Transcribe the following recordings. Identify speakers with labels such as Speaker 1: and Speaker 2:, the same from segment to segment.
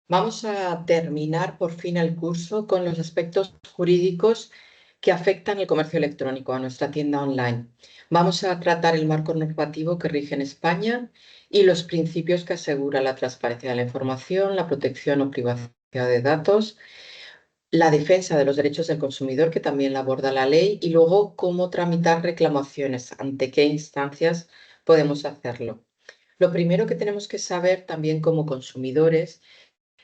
Speaker 1: Vamos a terminar por fin el curso con los aspectos jurídicos que afectan el comercio electrónico a nuestra tienda online. Vamos a tratar el marco normativo que rige en España y los principios que aseguran la transparencia de la información, la protección o privacidad de datos, la defensa de los derechos del consumidor, que también la aborda la ley, y luego cómo tramitar reclamaciones, ante qué instancias podemos hacerlo. Lo primero que tenemos que saber también como consumidores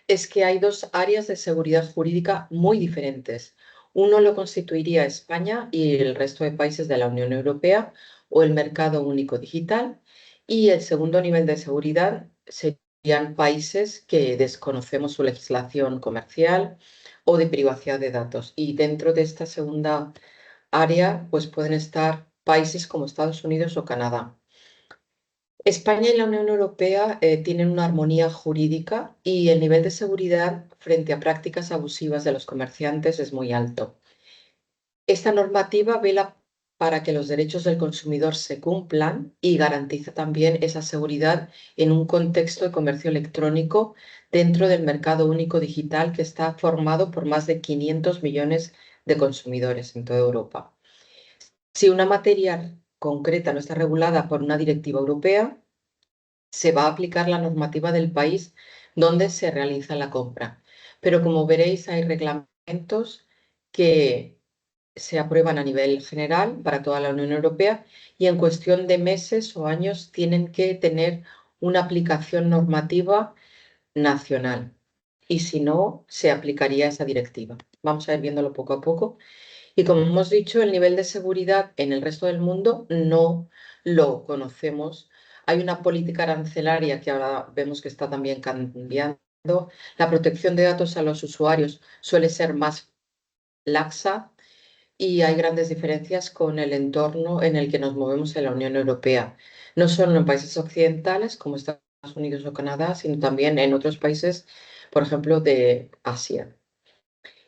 Speaker 1: es que hay dos áreas de seguridad jurídica muy diferentes. Uno lo constituiría España y el resto de países de la Unión Europea o el mercado único digital. Y el segundo nivel de seguridad serían países que desconocemos su legislación comercial o de privacidad de datos. Y dentro de esta segunda área, pues pueden estar países como Estados Unidos o Canadá. España y la Unión Europea tienen una armonía jurídica y el nivel de seguridad frente a prácticas abusivas de los comerciantes es muy alto. Esta normativa vela para que los derechos del consumidor se cumplan y garantiza también esa seguridad en un contexto de comercio electrónico dentro del mercado único digital que está formado por más de 500 millones de consumidores en toda Europa. Si una materia concreta no está regulada por una directiva europea, se va a aplicar la normativa del país donde se realiza la compra. Pero como veréis, hay reglamentos que se aprueban a nivel general para toda la Unión Europea y en cuestión de meses o años tienen que tener una aplicación normativa nacional. Y si no, se aplicaría esa directiva. Vamos a ir viéndolo poco a poco. Y como hemos dicho, el nivel de seguridad en el resto del mundo no lo conocemos. Hay una política arancelaria que ahora vemos que está también cambiando. La protección de datos a los usuarios suele ser más laxa y hay grandes diferencias con el entorno en el que nos movemos en la Unión Europea. No solo en países occidentales como Estados Unidos o Canadá, sino también en otros países, por ejemplo, de Asia.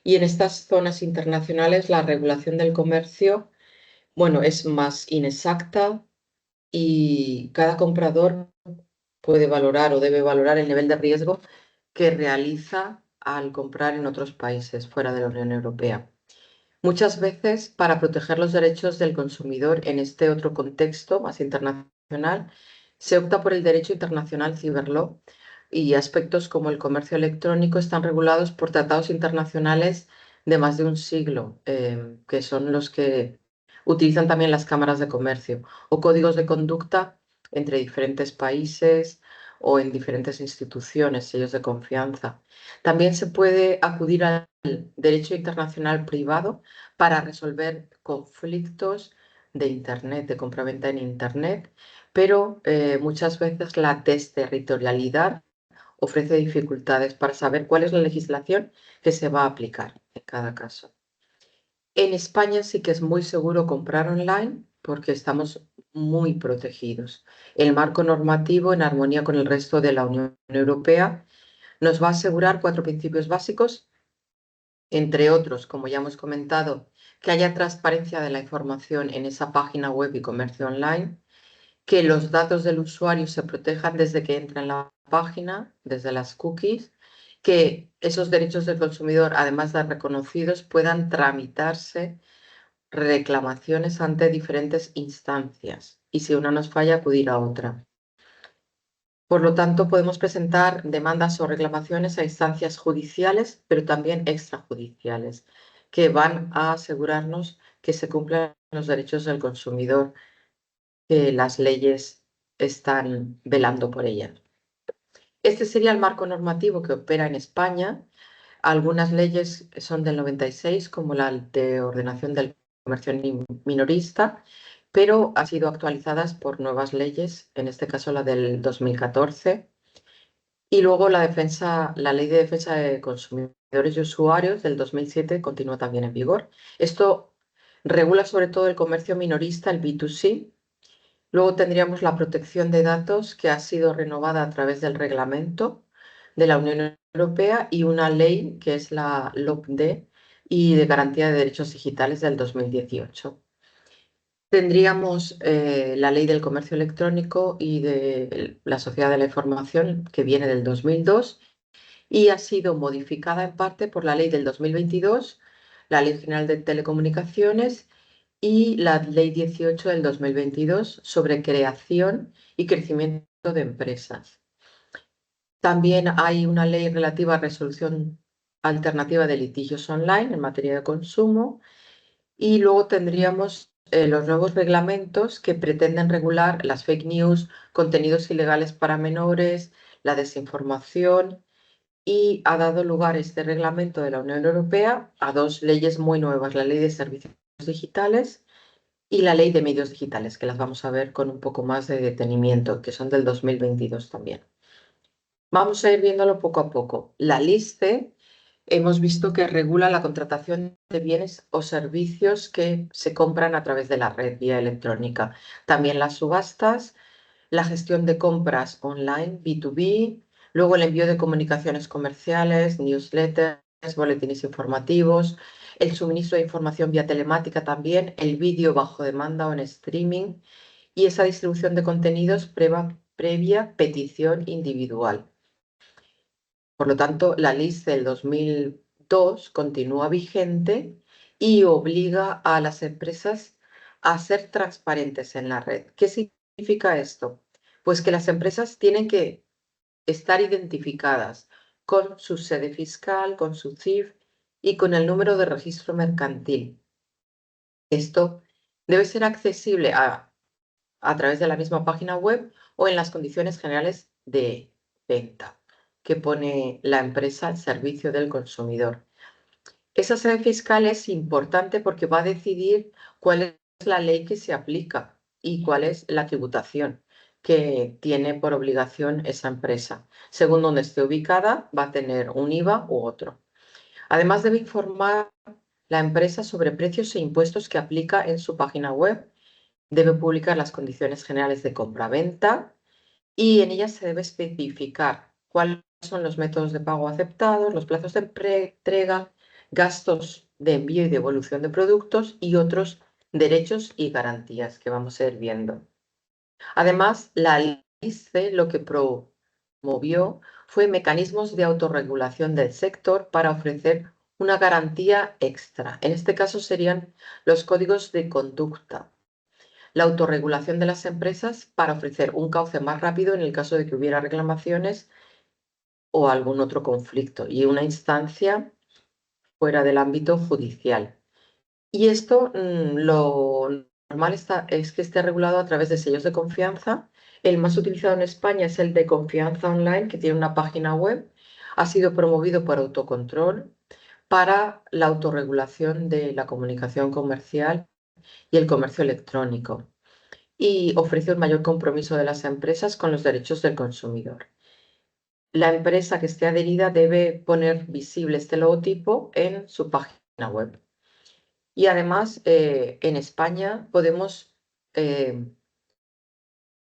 Speaker 1: Y en estas zonas internacionales la regulación del comercio, bueno, es más inexacta y cada comprador puede valorar o debe valorar el nivel de riesgo que realiza al comprar en otros países fuera de la Unión Europea. Muchas veces, para proteger los derechos del consumidor en este otro contexto más internacional, se opta por el derecho internacional Cyberlaw y aspectos como el comercio electrónico están regulados por tratados internacionales de más de un siglo, que son los que utilizan también las cámaras de comercio, o códigos de conducta entre diferentes países o en diferentes instituciones, sellos de confianza. También se puede acudir al derecho internacional privado para resolver conflictos de Internet, de compraventa en Internet, pero muchas veces la desterritorialidad ofrece dificultades para saber cuál es la legislación que se va a aplicar en cada caso. En España sí que es muy seguro comprar online porque estamos muy protegidos. El marco normativo, en armonía con el resto de la Unión Europea, nos va a asegurar 4 principios básicos, entre otros, como ya hemos comentado, que haya transparencia de la información en esa página web y comercio online, que los datos del usuario se protejan desde que entra en la página, desde las cookies, que esos derechos del consumidor, además de reconocidos, puedan tramitarse reclamaciones ante diferentes instancias y si una nos falla, acudir a otra. Por lo tanto, podemos presentar demandas o reclamaciones a instancias judiciales, pero también extrajudiciales, que van a asegurarnos que se cumplan los derechos del consumidor, que las leyes están velando por ellas. Este sería el marco normativo que opera en España. Algunas leyes son del 96, como la de ordenación del comercio minorista, pero han sido actualizadas por nuevas leyes, en este caso la del 2014. Y luego la ley de defensa de consumidores y usuarios del 2007 continúa también en vigor. Esto regula sobre todo el comercio minorista, el B2C. Luego tendríamos la protección de datos que ha sido renovada a través del reglamento de la Unión Europea y una ley que es la LOPD y de garantía de derechos digitales del 2018. Tendríamos la ley del comercio electrónico y de la sociedad de la información que viene del 2002 y ha sido modificada en parte por la ley del 2022, la Ley General de Telecomunicaciones y la Ley 18 del 2022 sobre creación y crecimiento de empresas. También hay una ley relativa a resolución alternativa de litigios online en materia de consumo y luego tendríamos los nuevos reglamentos que pretenden regular las fake news, contenidos ilegales para menores, la desinformación y ha dado lugar este reglamento de la Unión Europea a dos leyes muy nuevas, la Ley de Servicios Digitales y la Ley de Medios Digitales, que las vamos a ver con un poco más de detenimiento, que son del 2022 también. Vamos a ir viéndolo poco a poco. La LISTE hemos visto que regula la contratación de bienes o servicios que se compran a través de la red vía electrónica. También las subastas, la gestión de compras online, B2B, luego el envío de comunicaciones comerciales, newsletters, boletines informativos, el suministro de información vía telemática también, el vídeo bajo demanda o en streaming y esa distribución de contenidos previa petición individual. Por lo tanto, la lista del 2002 continúa vigente y obliga a las empresas a ser transparentes en la red. ¿Qué significa esto? Pues que las empresas tienen que estar identificadas con su sede fiscal, con su CIF y con el número de registro mercantil. Esto debe ser accesible a través de la misma página web o en las condiciones generales de venta que pone la empresa al servicio del consumidor. Esa sede fiscal es importante porque va a decidir cuál es la ley que se aplica y cuál es la tributación que tiene por obligación esa empresa. Según donde esté ubicada, va a tener un IVA u otro. Además, debe informar la empresa sobre precios e impuestos que aplica en su página web. Debe publicar las condiciones generales de compra-venta y en ellas se debe especificar cuáles son los métodos de pago aceptados, los plazos de entrega, gastos de envío y devolución de productos y otros derechos y garantías que vamos a ir viendo. Además, la LISTE lo que promovió fue mecanismos de autorregulación del sector para ofrecer una garantía extra. En este caso serían los códigos de conducta, la autorregulación de las empresas para ofrecer un cauce más rápido en el caso de que hubiera reclamaciones o algún otro conflicto y una instancia fuera del ámbito judicial. Y esto lo normal es que esté regulado a través de sellos de confianza. El más utilizado en España es el de Confianza Online, que tiene una página web. Ha sido promovido por Autocontrol para la autorregulación de la comunicación comercial y el comercio electrónico y ofrece un mayor compromiso de las empresas con los derechos del consumidor. La empresa que esté adherida debe poner visible este logotipo en su página web. Y además, en España podemos,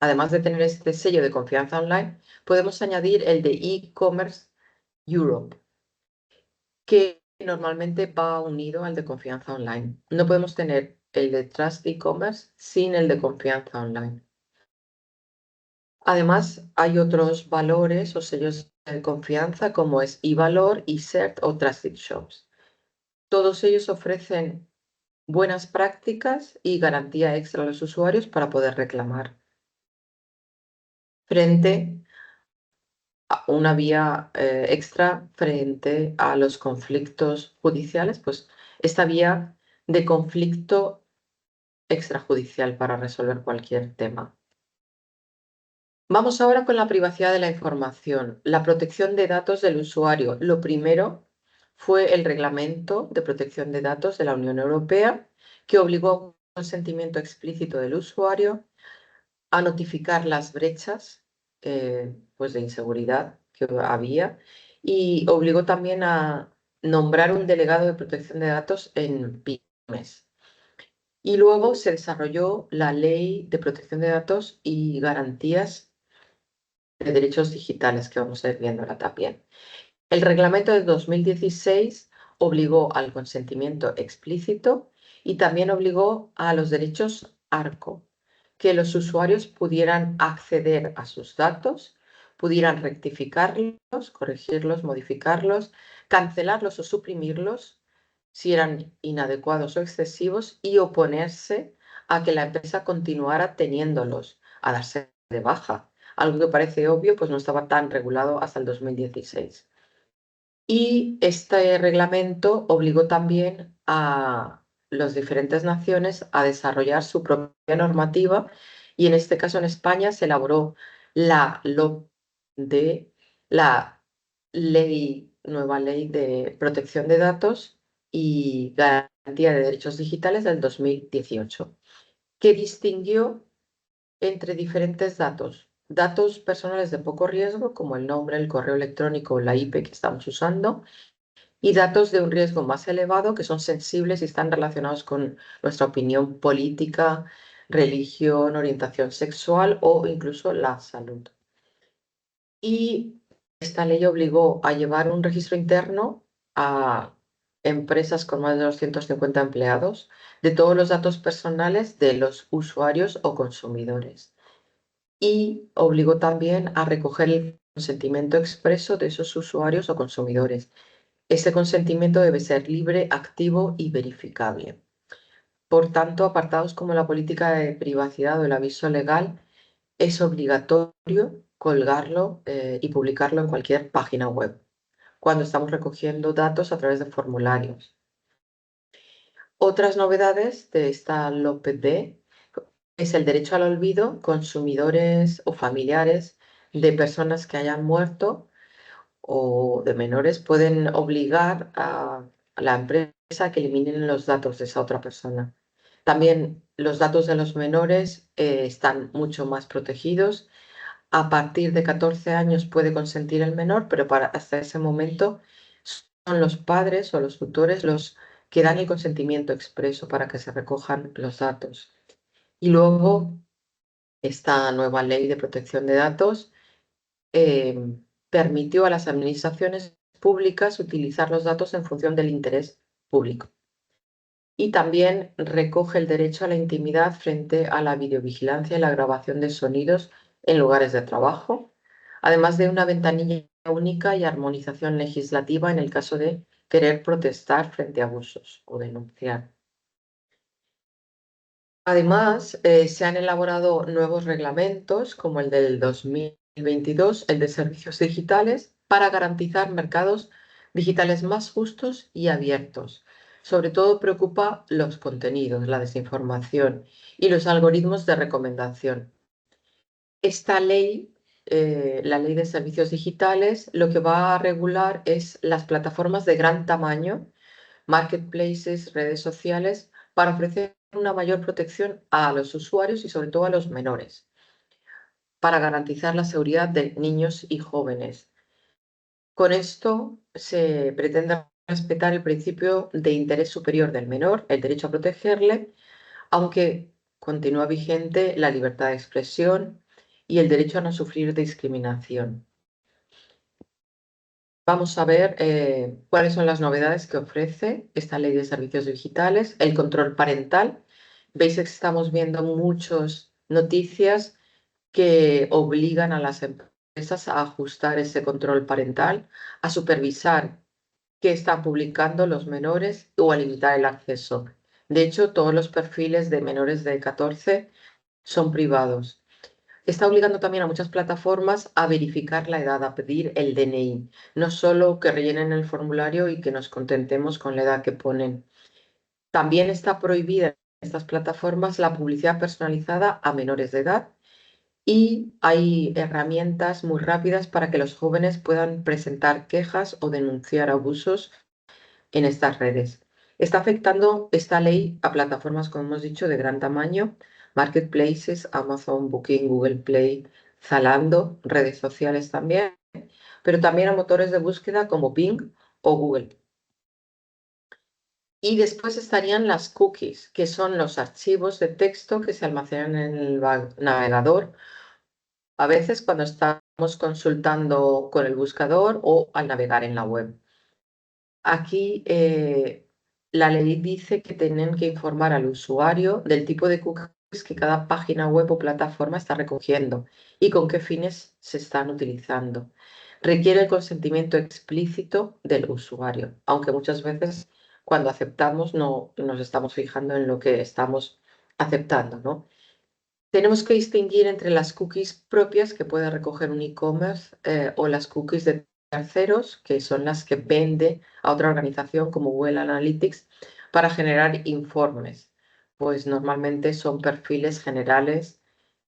Speaker 1: además de tener este sello de confianza online, podemos añadir el de e-commerce Europe, que normalmente va unido al de confianza online. No podemos tener el de Trust e-commerce sin el de confianza online. Además, hay otros valores o sellos de confianza como es eValor, eCert o Trusted Shops. Todos ellos ofrecen buenas prácticas y garantía extra a los usuarios para poder reclamar. Frente a una vía extra frente a los conflictos judiciales, pues esta vía de conflicto extrajudicial para resolver cualquier tema. Vamos ahora con la privacidad de la información, la protección de datos del usuario. Lo primero fue el Reglamento de Protección de Datos de la Unión Europea, que obligó a un consentimiento explícito del usuario a notificar las brechas pues de inseguridad que había y obligó también a nombrar un delegado de protección de datos en pymes. Y luego se desarrolló la Ley de Protección de Datos y Garantías de Derechos Digitales, que vamos a ir viéndola también. El reglamento de 2016 obligó al consentimiento explícito y también obligó a los derechos ARCO, que los usuarios pudieran acceder a sus datos, pudieran rectificarlos, corregirlos, modificarlos, cancelarlos o suprimirlos si eran inadecuados o excesivos y oponerse a que la empresa continuara teniéndolos, a darse de baja. Algo que parece obvio, pues no estaba tan regulado hasta el 2016. Y este reglamento obligó también a las diferentes naciones a desarrollar su propia normativa y en este caso en España se elaboró la LOPD, la nueva ley de protección de datos y garantía de derechos digitales del 2018, que distinguió entre diferentes datos. Datos personales de poco riesgo, como el nombre, el correo electrónico o la IP que estamos usando, y datos de un riesgo más elevado que son sensibles y están relacionados con nuestra opinión política, religión, orientación sexual o incluso la salud. Y esta ley obligó a llevar un registro interno a empresas con más de 250 empleados de todos los datos personales de los usuarios o consumidores. Y obligó también a recoger el consentimiento expreso de esos usuarios o consumidores. Este consentimiento debe ser libre, activo y verificable. Por tanto, apartados como la política de privacidad o el aviso legal, es obligatorio colgarlo y publicarlo en cualquier página web cuando estamos recogiendo datos a través de formularios. Otras novedades de esta LOPD es el derecho al olvido. Consumidores o familiares de personas que hayan muerto o de menores pueden obligar a la empresa a que eliminen los datos de esa otra persona. También los datos de los menores están mucho más protegidos. A partir de 14 años puede consentir el menor, pero hasta ese momento son los padres o los tutores los que dan el consentimiento expreso para que se recojan los datos. Y luego, esta nueva ley de protección de datos permitió a las administraciones públicas utilizar los datos en función del interés público. Y también recoge el derecho a la intimidad frente a la videovigilancia y la grabación de sonidos en lugares de trabajo, además de una ventanilla única y armonización legislativa en el caso de querer protestar frente a abusos o denunciar. Además, se han elaborado nuevos reglamentos, como el del 2022, el de servicios digitales, para garantizar mercados digitales más justos y abiertos. Sobre todo preocupa los contenidos, la desinformación y los algoritmos de recomendación. Esta ley, la ley de servicios digitales, lo que va a regular es las plataformas de gran tamaño, marketplaces, redes sociales, para ofrecer una mayor protección a los usuarios y sobre todo a los menores, para garantizar la seguridad de niños y jóvenes. Con esto se pretende respetar el principio de interés superior del menor, el derecho a protegerle, aunque continúa vigente la libertad de expresión y el derecho a no sufrir discriminación. Vamos a ver cuáles son las novedades que ofrece esta ley de servicios digitales. El control parental. Veis que estamos viendo muchas noticias que obligan a las empresas a ajustar ese control parental, a supervisar qué están publicando los menores o a limitar el acceso. De hecho, todos los perfiles de menores de 14 son privados. Está obligando también a muchas plataformas a verificar la edad, a pedir el DNI, no solo que rellenen el formulario y que nos contentemos con la edad que ponen. También está prohibida en estas plataformas la publicidad personalizada a menores de edad y hay herramientas muy rápidas para que los jóvenes puedan presentar quejas o denunciar abusos en estas redes. Está afectando esta ley a plataformas, como hemos dicho, de gran tamaño, marketplaces, Amazon, Booking, Google Play, Zalando, redes sociales también, pero también a motores de búsqueda como Bing o Google. Y después estarían las cookies, que son los archivos de texto que se almacenan en el navegador, a veces cuando estamos consultando con el buscador o al navegar en la web. Aquí la ley dice que tienen que informar al usuario del tipo de cookie que cada página web o plataforma está recogiendo y con qué fines se están utilizando. Requiere el consentimiento explícito del usuario, aunque muchas veces cuando aceptamos no nos estamos fijando en lo que estamos aceptando, ¿no? Tenemos que distinguir entre las cookies propias que puede recoger un e-commerce o las cookies de terceros, que son las que vende a otra organización como Google Analytics para generar informes. Pues normalmente son perfiles generales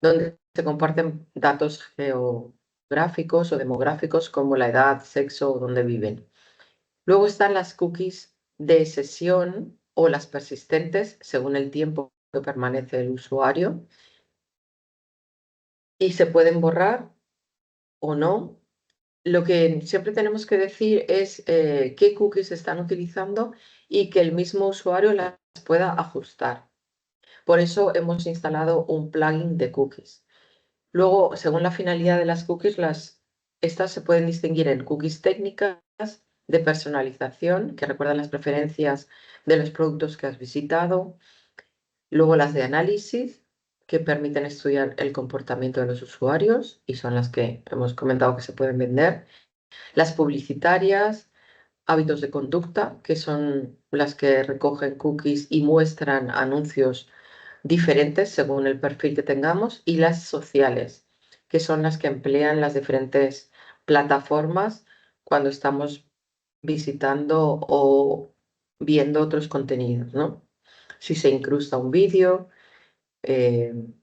Speaker 1: donde se comparten datos geográficos o demográficos como la edad, sexo o dónde viven. Luego están las cookies de sesión o las persistentes según el tiempo que permanece el usuario y se pueden borrar o no. Lo que siempre tenemos que decir es qué cookies están utilizando y que el mismo usuario las pueda ajustar. Por eso hemos instalado un plugin de cookies. Luego, según la finalidad de las cookies, estas se pueden distinguir en cookies técnicas de personalización, que recuerdan las preferencias de los productos que has visitado. Luego las de análisis, que permiten estudiar el comportamiento de los usuarios y son las que hemos comentado que se pueden vender. Las publicitarias, hábitos de conducta, que son las que recogen cookies y muestran anuncios diferentes según el perfil que tengamos. Y las sociales, que son las que emplean las diferentes plataformas cuando estamos visitando o viendo otros contenidos, ¿no? Si se incrusta un vídeo,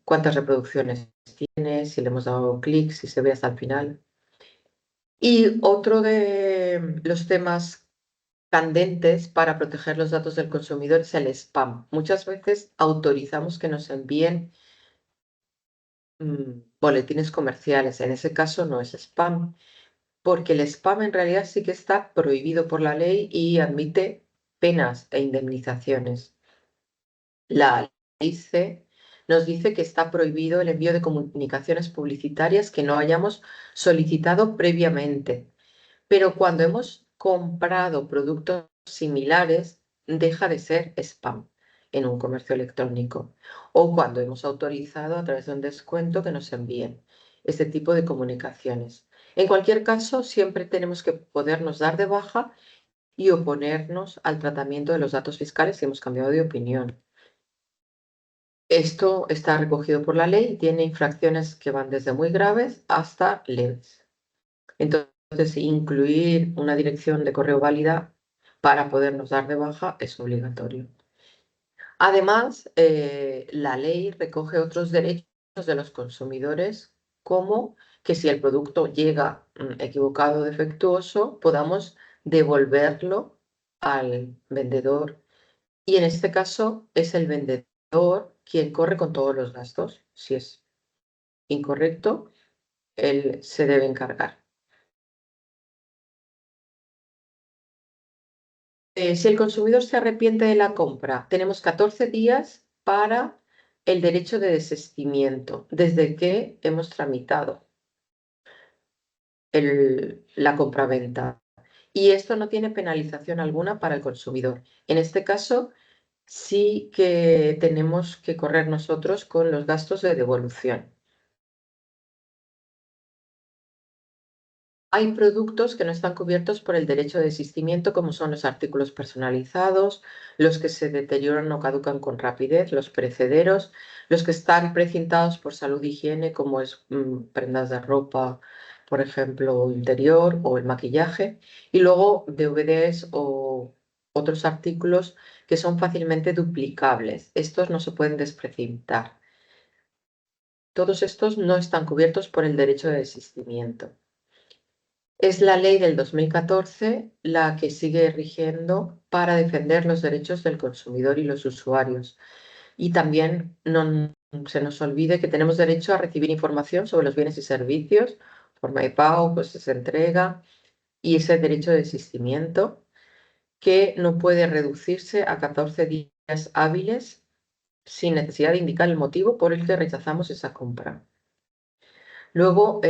Speaker 1: cuántas reproducciones tiene, si le hemos dado clic, si se ve hasta el final. Y otro de los temas candentes para proteger los datos del consumidor es el spam. Muchas veces autorizamos que nos envíen boletines comerciales. En ese caso no es spam, porque el spam en realidad sí que está prohibido por la ley y admite penas e indemnizaciones. La ley C nos dice que está prohibido el envío de comunicaciones publicitarias que no hayamos solicitado previamente. Pero cuando hemos comprado productos similares, deja de ser spam en un comercio electrónico. O cuando hemos autorizado a través de un descuento que nos envíen este tipo de comunicaciones. En cualquier caso, siempre tenemos que podernos dar de baja y oponernos al tratamiento de los datos fiscales si hemos cambiado de opinión. Esto está recogido por la ley y tiene infracciones que van desde muy graves hasta leves. Entonces, incluir una dirección de correo válida para podernos dar de baja es obligatorio. Además, la ley recoge otros derechos de los consumidores, como que si el producto llega equivocado o defectuoso, podamos devolverlo al vendedor. Y en este caso es el vendedor quien corre con todos los gastos. Si es incorrecto, él se debe encargar. Si el consumidor se arrepiente de la compra, tenemos 14 días para el derecho de desistimiento, desde que hemos tramitado la compraventa. Y esto no tiene penalización alguna para el consumidor. En este caso, sí que tenemos que correr nosotros con los gastos de devolución. Hay productos que no están cubiertos por el derecho de desistimiento, como son los artículos personalizados, los que se deterioran o caducan con rapidez, los perecederos, los que están precintados por salud e higiene, como es prendas de ropa, por ejemplo, interior o el maquillaje, y luego DVDs o otros artículos que son fácilmente duplicables. Estos no se pueden desprecintar. Todos estos no están cubiertos por el derecho de desistimiento. Es la ley del 2014 la que sigue rigiendo para defender los derechos del consumidor y los usuarios. Y también no se nos olvide que tenemos derecho a recibir información sobre los bienes y servicios, forma de pago, pues se entrega, y ese derecho de desistimiento que no puede reducirse a 14 días hábiles sin necesidad de indicar el motivo por el que rechazamos esa compra. Luego,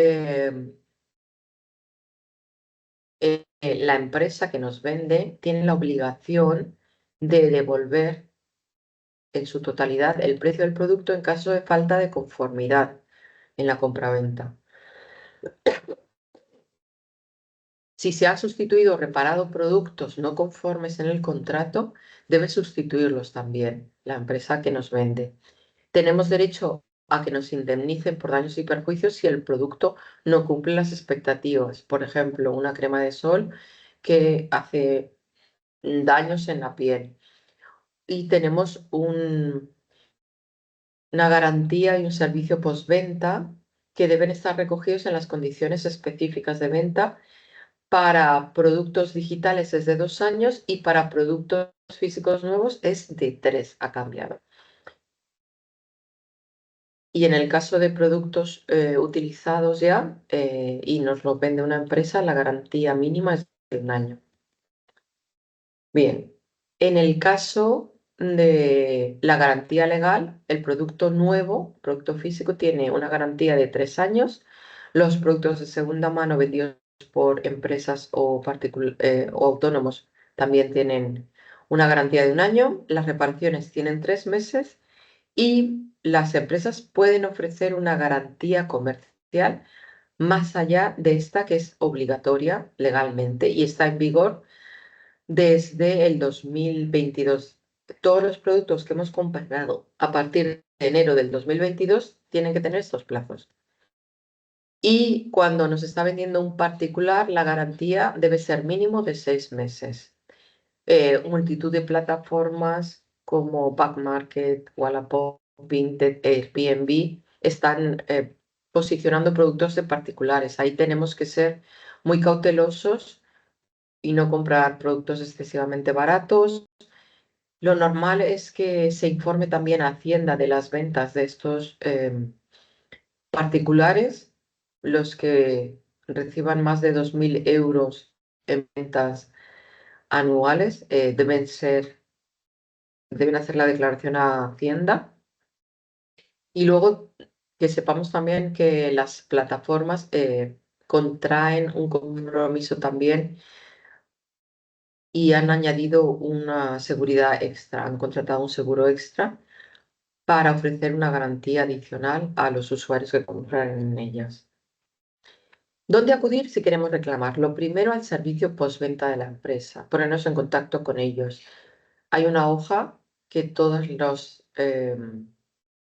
Speaker 1: la empresa que nos vende tiene la obligación de devolver en su totalidad el precio del producto en caso de falta de conformidad en la compraventa. Si se han sustituido o reparado productos no conformes en el contrato, debe sustituirlos también la empresa que nos vende. Tenemos derecho a que nos indemnicen por daños y perjuicios si el producto no cumple las expectativas. Por ejemplo, una crema de sol que hace daños en la piel. Y tenemos una garantía y un servicio postventa que deben estar recogidos en las condiciones específicas de venta. Para productos digitales es de 2 años y para productos físicos nuevos es de 3, ha cambiado. Y en el caso de productos utilizados ya y nos lo vende una empresa, la garantía mínima es de 1 año. Bien, en el caso de la garantía legal, el producto nuevo, producto físico, tiene una garantía de 3 años. Los productos de segunda mano vendidos por empresas o autónomos también tienen una garantía de 1 año. Las reparaciones tienen 3 meses y las empresas pueden ofrecer una garantía comercial más allá de esta que es obligatoria legalmente y está en vigor desde el 2022. Todos los productos que hemos comprado a partir de enero del 2022 tienen que tener estos plazos. Y cuando nos está vendiendo un particular, la garantía debe ser mínimo de 6 meses. Multitud de plataformas como Backmarket, Wallapop, Vinted, Airbnb están posicionando productos de particulares. Ahí tenemos que ser muy cautelosos y no comprar productos excesivamente baratos. Lo normal es que se informe también a Hacienda de las ventas de estos particulares, los que reciban más de 2.000 euros en ventas anuales deben hacer la declaración a Hacienda. Y luego que sepamos también que las plataformas contraen un compromiso también y han añadido una seguridad extra, han contratado un seguro extra para ofrecer una garantía adicional a los usuarios que compran en ellas. ¿Dónde acudir si queremos reclamar? Lo primero, al servicio postventa de la empresa, ponernos en contacto con ellos. Hay una hoja que todos los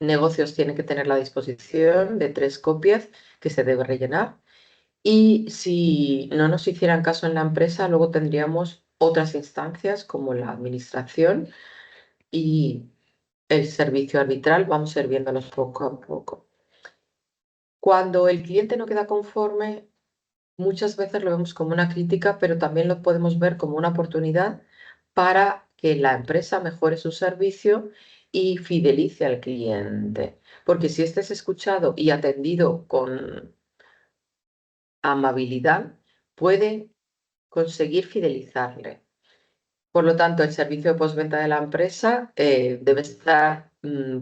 Speaker 1: negocios tienen que tener a la disposición de 3 copias que se debe rellenar. Y si no nos hicieran caso en la empresa, luego tendríamos otras instancias como la administración y el servicio arbitral, vamos a ir viéndolos poco a poco. Cuando el cliente no queda conforme, muchas veces lo vemos como una crítica, pero también lo podemos ver como una oportunidad para que la empresa mejore su servicio y fidelice al cliente. Porque si este es escuchado y atendido con amabilidad, puede conseguir fidelizarle. Por lo tanto, el servicio de postventa de la empresa debe estar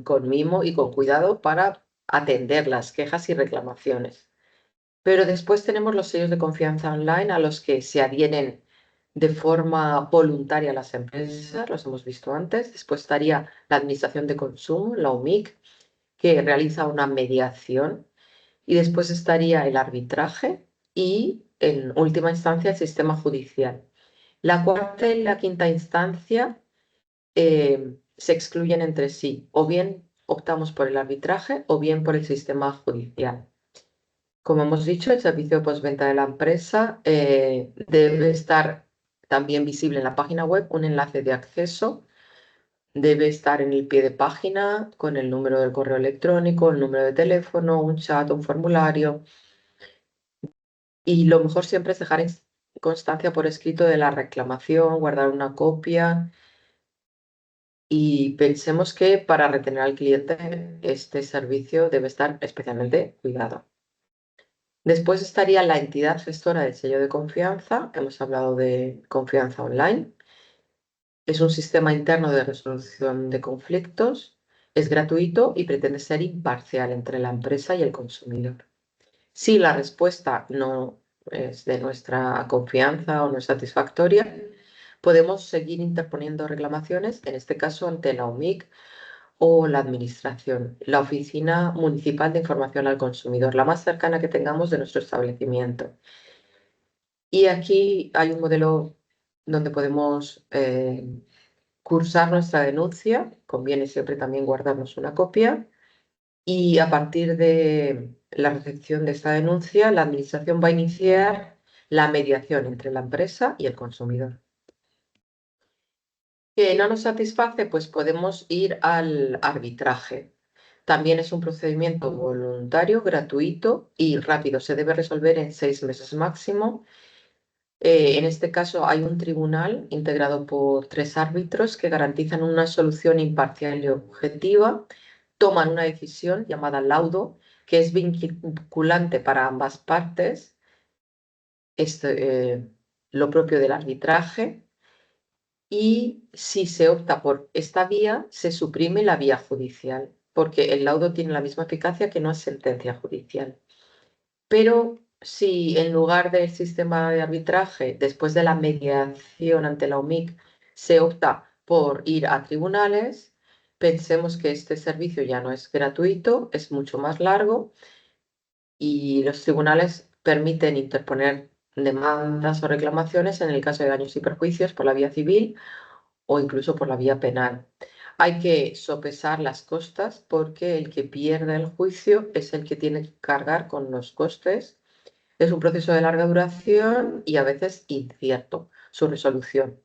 Speaker 1: con mimo y con cuidado para atender las quejas y reclamaciones. Pero después tenemos los sellos de confianza online a los que se adhieren de forma voluntaria las empresas, los hemos visto antes. Después estaría la Administración de Consumo, la OMIC, que realiza una mediación. Y después estaría el arbitraje y, en última instancia, el sistema judicial. La cuarta y la quinta instancia se excluyen entre sí, o bien optamos por el arbitraje o bien por el sistema judicial. Como hemos dicho, el servicio de postventa de la empresa debe estar también visible en la página web, un enlace de acceso, debe estar en el pie de página con el número del correo electrónico, el número de teléfono, un chat, un formulario. Y lo mejor siempre es dejar constancia por escrito de la reclamación, guardar una copia. Y pensemos que para retener al cliente este servicio debe estar especialmente cuidado. Después estaría la entidad gestora del sello de confianza. Hemos hablado de confianza online. Es un sistema interno de resolución de conflictos. Es gratuito y pretende ser imparcial entre la empresa y el consumidor. Si la respuesta no es de nuestra confianza o no es satisfactoria, podemos seguir interponiendo reclamaciones, en este caso ante la OMIC o la administración, la Oficina Municipal de Información al Consumidor, la más cercana que tengamos de nuestro establecimiento. Y aquí hay un modelo donde podemos cursar nuestra denuncia, conviene siempre también guardarnos una copia, y a partir de la recepción de esta denuncia, la Administración va a iniciar la mediación entre la empresa y el consumidor. ¿Que no nos satisface? Pues podemos ir al arbitraje. También es un procedimiento voluntario, gratuito y rápido. Se debe resolver en 6 meses máximo. En este caso hay un tribunal integrado por 3 árbitros que garantizan una solución imparcial y objetiva. Toman una decisión llamada laudo, que es vinculante para ambas partes. Es lo propio del arbitraje. Y si se opta por esta vía, se suprime la vía judicial, porque el laudo tiene la misma eficacia que una sentencia judicial. Pero si en lugar del sistema de arbitraje, después de la mediación ante la OMIC, se opta por ir a tribunales, pensemos que este servicio ya no es gratuito, es mucho más largo y los tribunales permiten interponer demandas o reclamaciones en el caso de daños y perjuicios por la vía civil o incluso por la vía penal. Hay que sopesar las costas porque el que pierde el juicio es el que tiene que cargar con los costes. Es un proceso de larga duración y a veces incierto su resolución.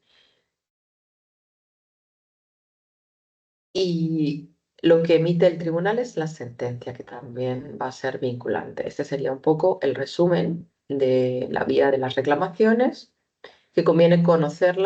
Speaker 1: Y lo que emite el tribunal es la sentencia, que también va a ser vinculante. Este sería un poco el resumen de la vía de las reclamaciones, que conviene conocerla